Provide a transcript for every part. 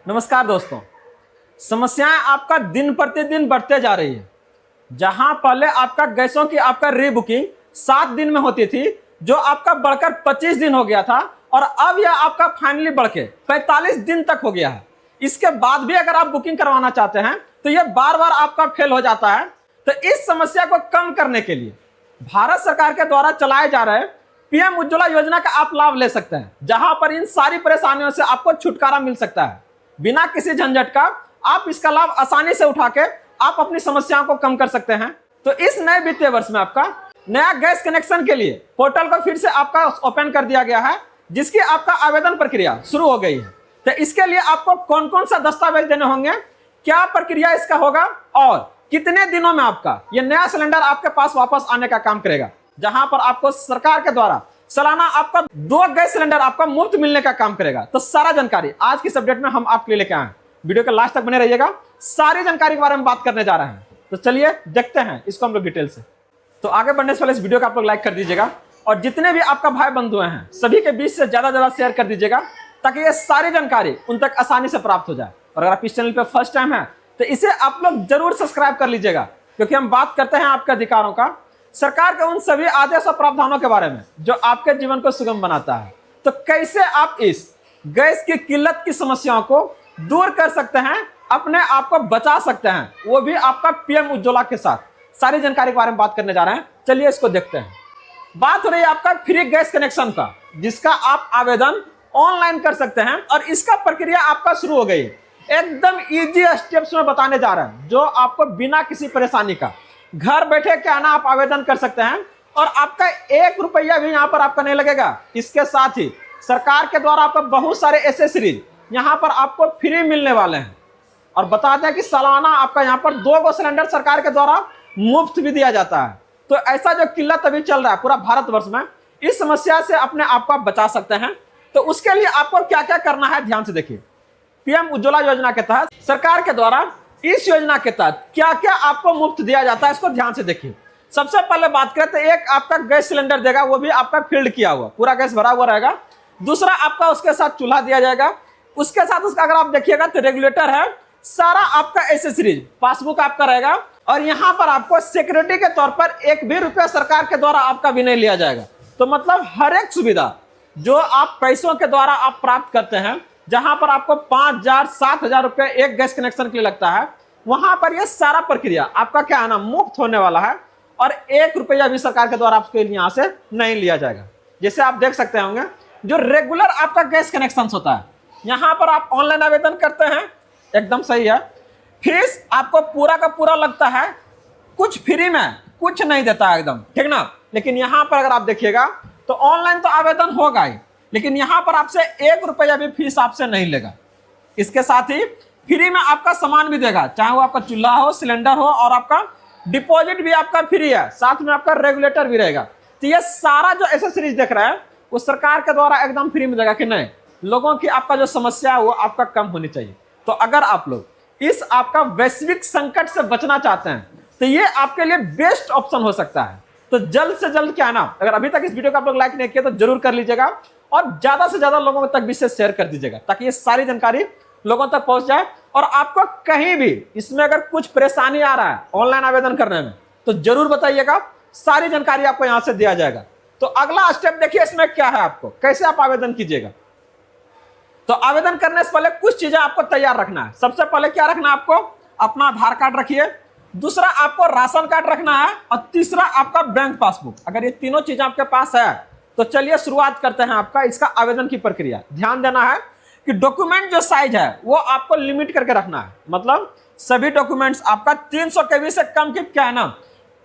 नमस्कार दोस्तों। समस्याएं आपका दिन प्रतिदिन बढ़ते जा रही है। जहां पहले आपका गैसों की आपका रीबुकिंग 7 दिन में होती थी, जो आपका बढ़कर 25 दिन हो गया था, और अब यह आपका फाइनली बढ़ के 45 दिन तक हो गया है। इसके बाद भी अगर आप बुकिंग करवाना चाहते हैं तो यह बार बार आपका फेल हो जाता है। तो इस समस्या को कम करने के लिए भारत सरकार के द्वारा चलाए जा रहे पीएम उज्ज्वला योजना का आप लाभ ले सकते हैं, जहां पर इन सारी परेशानियों से आपको छुटकारा मिल सकता है बिना किसी झंझट का। आप इसका लाभ आसानी से उठा के आप अपनी समस्याओं को कम कर सकते हैं। तो इस नए वित्तीय वर्ष में आपका नया गैस कनेक्शन के लिए पोर्टल को फिर से आपका ओपन कर दिया गया है, जिसकी आपका आवेदन प्रक्रिया शुरू हो गई है। तो इसके लिए आपको कौन कौन सा दस्तावेज देने होंगे, क्या प्रक्रिया इसका होगा, और कितने दिनों में आपका ये नया सिलेंडर आपके पास वापस आने का काम करेगा, जहां पर आपको सरकार के द्वारा सालाना आपका 2 गैस सिलेंडर आपका मुफ्त मिलने का काम करेगा। तो सारा जानकारी आज की अपडेट में हम आपके लिए लेके आए हैं। वीडियो के लास्ट तक बने रहिएगा, सारी जानकारी के बारे में बात करने जा रहे हैं। तो चलिए देखते हैं इसको हम लोग डिटेल से। तो आगे बढ़ने से पहले इस वीडियो को आप लोग लाइक कर दीजिएगा, और जितने भी आपका भाई बंधु हैं सभी के बीच से ज्यादा शेयर कर दीजिएगा, ताकि ये सारी जानकारी उन तक आसानी से प्राप्त हो जाए। और अगर आप इस चैनल पर फर्स्ट टाइम है तो इसे आप लोग जरूर सब्सक्राइब कर लीजिएगा, क्योंकि हम बात करते हैं आपके अधिकारों का, सरकार के उन सभी आदेश और प्रावधानों के बारे में जो आपके जीवन को सुगम बनाता है। तो कैसे आप इस गैस की किल्लत की समस्याओं को दूर कर सकते हैं, अपने आप को बचा सकते हैं, वो भी आपका पीएम उज्ज्वला के साथ। सारी जानकारी के बारे में बात करने जा रहे हैं, चलिए इसको देखते हैं। बात हो रही है आपका फ्री गैस कनेक्शन का, जिसका आप आवेदन ऑनलाइन कर सकते हैं, और इसका प्रक्रिया आपका शुरू हो गई है। एकदम इजी स्टेप्स में बताने जा रहे हैं, जो आपको बिना किसी परेशानी का घर बैठे क्या ना आप आवेदन कर सकते हैं, और आपका 1 रुपया भी यहाँ पर आपका नहीं लगेगा। इसके साथ ही सरकार के द्वारा आपको बहुत सारे एसेसरीज यहाँ पर आपको फ्री मिलने वाले हैं। और बता दें कि सालाना आपका यहाँ पर 2 गो सिलेंडर सरकार के द्वारा मुफ्त भी दिया जाता है। तो ऐसा जो किल्लत अभी चल रहा है पूरा भारतवर्ष में, इस समस्या से अपने आप को आप बचा सकते हैं। तो उसके लिए आपको क्या क्या करना है, ध्यान से देखिए। पीएम उज्ज्वला योजना के तहत सरकार के द्वारा इस योजना के तहत क्या क्या आपको मुफ्त दिया जाता है, इसको ध्यान से देखिए। सबसे पहले बात करें तो एक आपका गैस सिलेंडर देगा, वो भी आपका फिल्ड किया हुआ, पूरा गैस भरा हुआ रहेगा। दूसरा आपका उसके साथ चूल्हा दिया जाएगा। उसके साथ उसका अगर आप देखिएगा तो रेगुलेटर है, सारा आपका एसेसरीज, पासबुक आपका रहेगा। और यहाँ पर आपको सिक्योरिटी के तौर पर 1 भी रुपया सरकार के द्वारा आपका भी नहीं लिया जाएगा। तो मतलब हर एक सुविधा जो आप पैसों के द्वारा आप प्राप्त करते हैं, जहां पर आपको 5,000 7,000 रुपये एक गैस कनेक्शन के लिए लगता है, वहां पर यह सारा प्रक्रिया आपका क्या है ना मुफ्त होने वाला है, और 1 रुपया भी सरकार के द्वारा आपके यहां से नहीं लिया जाएगा। जैसे आप देख सकते होंगे, जो रेगुलर आपका गैस कनेक्शन होता है, यहां पर आप ऑनलाइन आवेदन करते हैं, एकदम सही है। फीस आपको पूरा का पूरा लगता है, कुछ फ्री में कुछ नहीं देता है, एकदम ठीक ना। लेकिन यहां पर अगर आप देखिएगा तो ऑनलाइन तो आवेदन होगा ही, लेकिन यहां पर आपसे 1 रुपया भी फीस आपसे नहीं लेगा। इसके साथ ही फ्री में आपका सामान भी देगा, चाहे वो आपका चूल्हा हो, सिलेंडर हो, और आपका डिपॉजिट भी आपका फ्री है, साथ में आपका रेगुलेटर भी रहेगा। तो ये सारा जो एसेसरीज देख रहा है वो सरकार के द्वारा एकदम फ्री में देगा, कि नहीं लोगों की आपका जो समस्या है वो आपका कम होनी चाहिए। तो अगर आप लोग इस आपका वैश्विक संकट से बचना चाहते हैं तो ये आपके लिए बेस्ट ऑप्शन हो सकता है। तो जल्द से जल्द क्या है ना, अगर अभी तक इस वीडियो को आप लोग लाइक नहीं किया तो जरूर कर लीजिएगा, और ज्यादा से ज्यादा लोगों तक भी इसे शेयर कर दीजिएगा, ताकि ये सारी जानकारी लोगों तक पहुंच जाए। और आपको कहीं भी इसमें अगर कुछ परेशानी आ रहा है ऑनलाइन आवेदन करने में, तो जरूर बताइएगा, सारी जानकारी आपको यहां से दिया जाएगा। तो अगला स्टेप देखिए इसमें क्या है, आपको कैसे आप आवेदन कीजिएगा। तो आवेदन करने से पहले कुछ चीजें आपको तैयार रखना है। सबसे पहले क्या रखना है आपको, अपना आधार कार्ड रखिए, दूसरा आपको राशन कार्ड रखना है, और तीसरा आपका बैंक पासबुक। अगर ये तीनों चीजें आपके पास है तो चलिए शुरुआत करते हैं आपका इसका आवेदन की प्रक्रिया। ध्यान देना है कि डॉक्यूमेंट जो साइज है वो आपको लिमिट करके रखना है, मतलब सभी डॉक्यूमेंट्स आपका 300 KB से कम की क्या है ना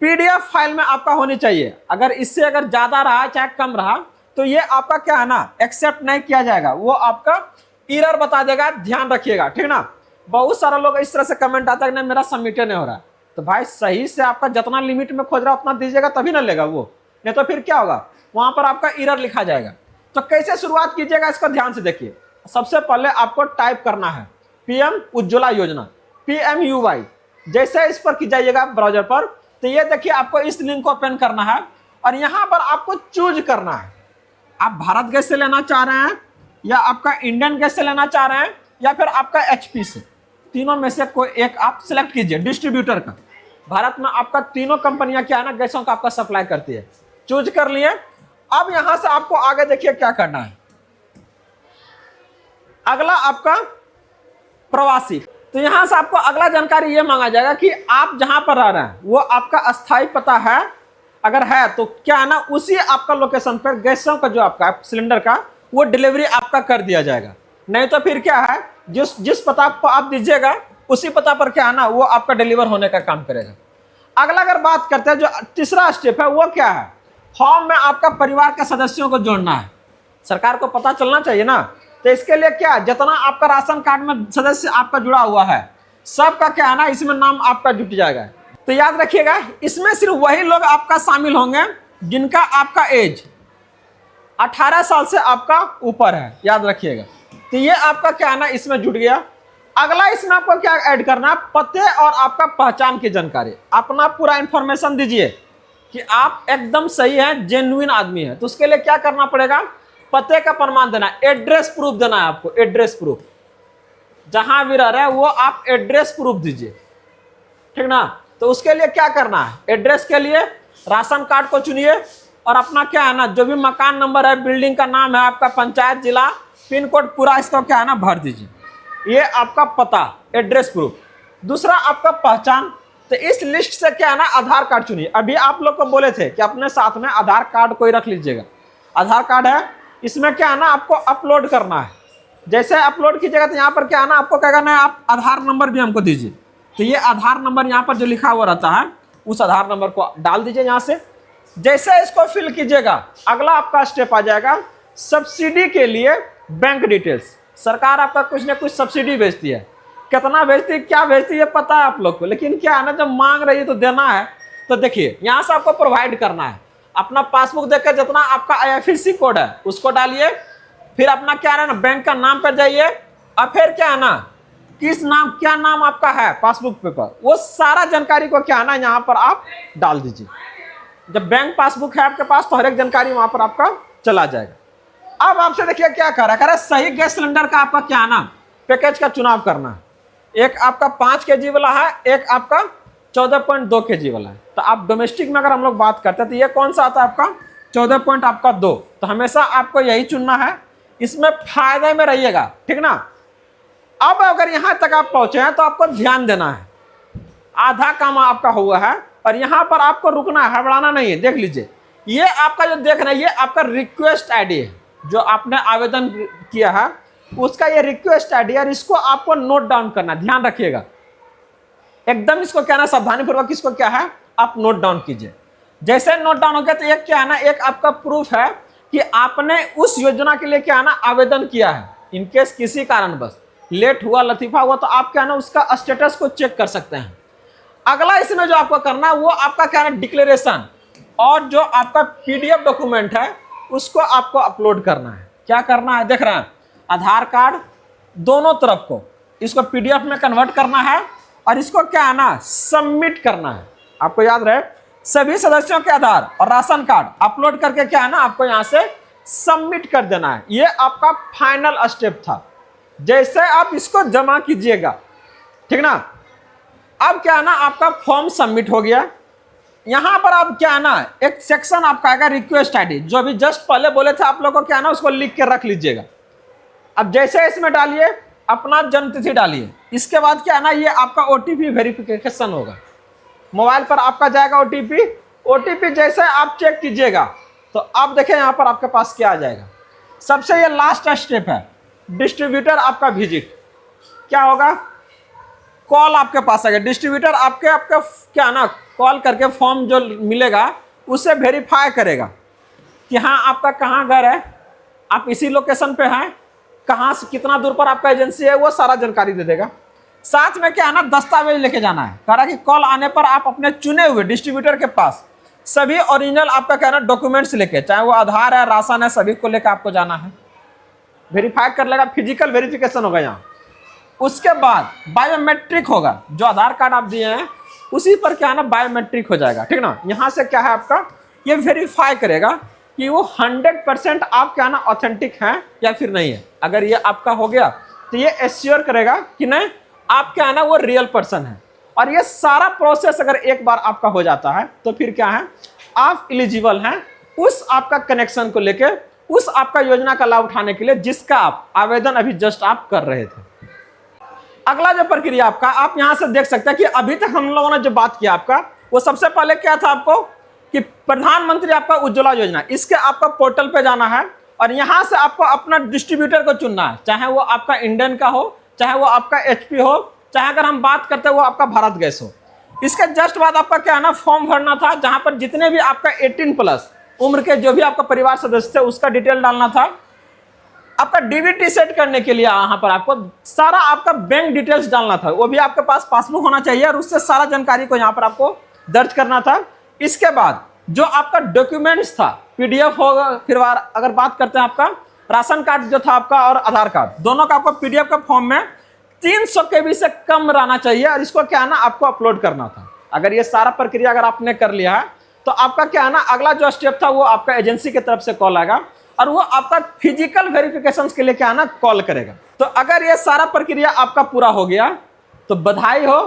PDF फाइल में आपका होनी चाहिए। अगर इससे अगर ज्यादा रहा चाहे कम रहा तो ये आपका क्या है ना एक्सेप्ट नहीं किया जाएगा, वो आपका एरर बता देगा, ध्यान रखिएगा ठीक ना। बहुत सारा लोग इस तरह से कमेंट आता है कि नहीं मेरा सबमिट नहीं हो रहा है। तो भाई सही से आपका जितना लिमिट में खोज रहा है उतना दीजिएगा, तभी ना लेगा वो, नहीं तो फिर क्या होगा, वहां पर आपका एरर लिखा जाएगा। तो कैसे शुरुआत कीजिएगा इसको ध्यान से देखिए। सबसे पहले आपको टाइप करना है पीएम उज्ज्वला योजना, PMUY। जैसे इस पर की जाइएगा ब्राउजर पर, तो ये देखिए आपको इस लिंक को ओपन करना है, और यहां पर आपको चूज करना है, आप भारत गैस से लेना चाह रहे हैं या आपका इंडियन गैस से लेना चाह रहे हैं, या फिर आपका एचपी से, तीनों में से कोई एक आप सिलेक्ट कीजिए डिस्ट्रीब्यूटर का। भारत में आपका तीनों कंपनियां क्या है ना गैसों का आपका सप्लाई करती है। चूज कर लिए। अब यहां से आपको आगे देखिए क्या करना है। अगला आपका प्रवासी, तो यहां से आपको अगला जानकारी यह मांगा जाएगा कि आप जहां पर रह रहे हैं वो आपका अस्थायी पता है, अगर है तो क्या है ना उसी आपका लोकेशन पर गैसों का जो आपका सिलेंडर का वो डिलीवरी आपका कर दिया जाएगा। नहीं तो फिर क्या है जिस पता को आप दीजिएगा उसी पता पर क्या है ना वो आपका डिलीवर होने का काम करेगा। अगला अगर बात करते हैं जो तीसरा स्टेप है वो क्या है, फॉर्म में आपका परिवार के सदस्यों को जोड़ना है। सरकार को पता चलना चाहिए ना, तो इसके लिए क्या जितना आपका राशन कार्ड में सदस्य आपका जुड़ा हुआ है सबका क्या है ना इसमें नाम आपका जुट जाएगा। तो याद रखिएगा इसमें सिर्फ वही लोग आपका शामिल होंगे जिनका आपका एज 18 साल से आपका ऊपर है, याद रखिएगा। तो ये आपका क्या है ना इसमें जुट गया। अगला इसमें आपको क्या ऐड करना है, पते और आपका पहचान की जानकारी, अपना पूरा इंफॉर्मेशन दीजिए कि आप एकदम सही है, जेन्युइन आदमी है। तो उसके लिए क्या करना पड़ेगा, पते का प्रमाण देना, एड्रेस प्रूफ देना है आपको। एड्रेस प्रूफ जहां भी रह रहे हैं वो आप एड्रेस प्रूफ दीजिए, ठीक ना। तो उसके लिए क्या करना है, एड्रेस के लिए राशन कार्ड को चुनिए और अपना क्या है ना जो भी मकान नंबर है, बिल्डिंग का नाम है, आपका पंचायत, जिला, पिन कोड पूरा इसका क्या है ना भर दीजिए। ये आपका पता, एड्रेस प्रूफ। दूसरा आपका पहचान, तो इस लिस्ट से क्या है ना आधार कार्ड चुनिए। अभी आप लोग को बोले थे कि अपने साथ में आधार कार्ड कोई रख लीजिएगा। आधार कार्ड है, इसमें क्या है ना आपको अपलोड करना है। जैसे अपलोड कीजिएगा तो यहाँ पर क्या है ना आपको क्या करना है, आप आधार नंबर भी हमको दीजिए। तो ये आधार नंबर यहाँ पर जो लिखा हुआ रहता है उस आधार नंबर को डाल दीजिए यहाँ से। जैसे इसको फिल कीजिएगा अगला आपका स्टेप आ जाएगा सब्सिडी के लिए बैंक डिटेल्स। सरकार आपका कुछ ना कुछ सब्सिडी भेजती है, कितना भेजती है क्या भेजती है पता है आप लोग को, लेकिन क्या है ना जब मांग रही है तो देना है। तो देखिए यहाँ से आपको प्रोवाइड करना है, अपना पासबुक देखकर जितना आपका IFSC कोड है उसको डालिए, फिर अपना क्या है ना बैंक का नाम पर जाइए और फिर क्या है ना किस नाम क्या नाम आपका है पासबुक पेपर, वो सारा जानकारी को क्या है ना यहाँ पर आप डाल दीजिए। जब बैंक पासबुक है आपके पास तो हर एक जानकारी वहां पर आपका चला जाएगा। अब आपसे देखिए क्या कर रहा है, सही गैस सिलेंडर का आपका क्या है ना पैकेज का चुनाव करना है। एक आपका 5 kg वाला है, एक आपका 14.2 kg वाला है। तो आप डोमेस्टिक में अगर हम लोग बात करते हैं तो ये कौन सा आता है आपका 14.2। तो हमेशा आपको यही चुनना है, इसमें फायदे में रहिएगा, ठीक ना। अब अगर यहां तक आप पहुंचे हैं तो आपको ध्यान देना है, आधा काम आपका हुआ है और यहां पर आपको रुकना है, हड़बड़ाना नहीं है। देख लीजिए ये आपका जो देख रहे हैं ये आपका रिक्वेस्ट आईडी है, जो आपने आवेदन किया है उसका ये रिक्वेस्ट आईडी है और इसको आपको नोट डाउन करना, ध्यान रखिएगा एकदम। इसको क्या ना सावधानी पूर्वक इसको क्या है आप नोट डाउन कीजिए। जैसे नोट डाउन हो गया तो एक क्या है ना एक आपका प्रूफ है कि आपने उस योजना के लिए क्या है ना आवेदन किया है। इनकेस किसी कारण बस लेट हुआ, लतीफा हुआ, तो आप क्या है ना उसका स्टेटस को चेक कर सकते हैं। अगला इसमें जो आपको करना है वो आपका क्या है डिक्लेरेशन और जो आपका PDF डॉक्यूमेंट है उसको आपको अपलोड करना है। क्या करना है देख रहे हैं, आधार कार्ड दोनों तरफ को इसको PDF में कन्वर्ट करना है और इसको क्या है ना सबमिट करना है। आपको याद रहे सभी सदस्यों के आधार और राशन कार्ड अपलोड करके क्या है ना आपको यहाँ से सबमिट कर देना है। ये आपका फाइनल स्टेप था। जैसे आप इसको जमा कीजिएगा, ठीक ना। अब क्या है ना आपका फॉर्म सबमिट हो गया। यहां पर आप क्या है ना एक सेक्शन आपका आएगा रिक्वेस्ट आईडी, जो अभी जस्ट पहले बोले थे आप लोगों को क्या है ना उसको लिख के रख लीजिएगा। अब जैसे इसमें डालिए अपना जन्म तिथि डालिए, इसके बाद क्या है ना ये आपका OTP वेरिफिकेशन होगा, मोबाइल पर आपका जाएगा OTP जैसे आप चेक कीजिएगा तो आप देखें यहाँ पर आपके पास क्या आ जाएगा। सबसे ये लास्ट स्टेप है डिस्ट्रीब्यूटर आपका विजिट। क्या होगा, कॉल आपके पास आएगा, डिस्ट्रीब्यूटर आपके क्या ना कॉल करके फॉर्म जो मिलेगा उससे वेरीफाई करेगा कि हाँ आपका कहाँ घर है, आप इसी लोकेशन पे हैं, कहाँ से कितना दूर पर आपका एजेंसी है, वो सारा जानकारी दे देगा। साथ में क्या है ना दस्तावेज लेके जाना है। कह रहा कि कॉल आने पर आप अपने चुने हुए डिस्ट्रीब्यूटर के पास सभी ओरिजिनल आपका क्या है ना डॉक्यूमेंट्स लेके, चाहे वो आधार है, राशन है, सभी को लेकर आपको जाना है। वेरीफाई कर लेगा, फिजिकल वेरिफिकेशन होगा यहाँ। उसके बाद बायोमेट्रिक होगा, जो आधार कार्ड आप दिए हैं उसी पर क्या है ना बायोमेट्रिक हो जाएगा, ठीक ना। यहाँ से क्या है आपका ये वेरीफाई करेगा कि वो 100% आप क्या है ना ऑथेंटिक हैं या फिर नहीं है। अगर ये आपका हो गया तो ये एश्योर करेगा कि नहीं आप क्या है ना वो रियल पर्सन है। और ये सारा प्रोसेस अगर एक बार आपका हो जाता है तो फिर क्या है, आप एलिजिबल हैं उस आपका कनेक्शन को लेके, उस आपका योजना का लाभ उठाने के लिए जिसका आप आवेदन अभी जस्ट आप कर रहे थे। अगला जो प्रक्रिया आपका, आप यहां से देख सकते हैं कि अभी तक हम लोगों ने जो बात किया आपका, वो सबसे पहले क्या था आपको कि प्रधानमंत्री आपका उज्ज्वला योजना, इसके आपका पोर्टल पे जाना है और यहां से आपको अपना डिस्ट्रीब्यूटर को चुनना है, चाहे वो आपका इंडियन का हो, चाहे वो आपका एचपी हो, चाहे अगर हम बात करते हैं वो आपका भारत गैस हो। इसके जस्ट बाद आपका क्या है ना फॉर्म भरना था, जहां पर जितने भी आपका 18+ उम्र के जो भी आपका परिवार सदस्य थे उसका डिटेल डालना था। आपका डीबीटी सेट करने के लिए यहाँ पर आपको सारा आपका बैंक डिटेल्स डालना था, वो भी आपके पास पासबुक होना चाहिए और उससे सारा जानकारी को यहाँ पर आपको दर्ज करना था। इसके बाद जो आपका डॉक्यूमेंट्स था पीडीएफ होगा, फिर अगर बात करते हैं आपका राशन कार्ड जो था आपका और आधार कार्ड, दोनों का आपको पीडीएफ का फॉर्म में 300 KB से कम रहना चाहिए और इसको क्या है ना आपको अपलोड करना था। अगर ये सारा प्रक्रिया अगर आपने कर लिया है तो आपका क्या है ना अगला जो स्टेप था वो आपका एजेंसी की तरफ से कॉल आएगा और वो आपका फिजिकल वेरिफिकेशन के लिए क्या है ना कॉल करेगा। तो अगर ये सारा प्रक्रिया आपका पूरा हो गया तो बधाई हो,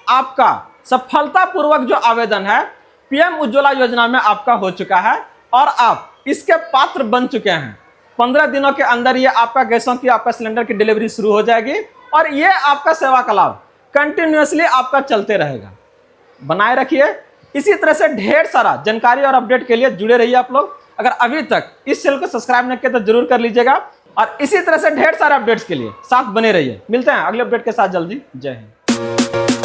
आपका सफलतापूर्वक जो आवेदन है पीएम उज्ज्वला योजना में आपका हो चुका है और आप इसके पात्र बन चुके हैं। 15 दिनों के अंदर ये आपका गैसों की आपका सिलेंडर की डिलीवरी शुरू हो जाएगी और ये आपका सेवा का लाभ कंटिन्यूअसली आपका चलते रहेगा। बनाए रखिए, इसी तरह से ढेर सारा जानकारी और अपडेट के लिए जुड़े रहिए आप लोग। अगर अभी तक इस चैनल को सब्सक्राइब नहीं किया तो जरूर कर लीजिएगा और इसी तरह से ढेर सारे अपडेट्स के लिए साथ बने रहिए। मिलते हैं अगले अपडेट के साथ जल्दी। जय हिंद।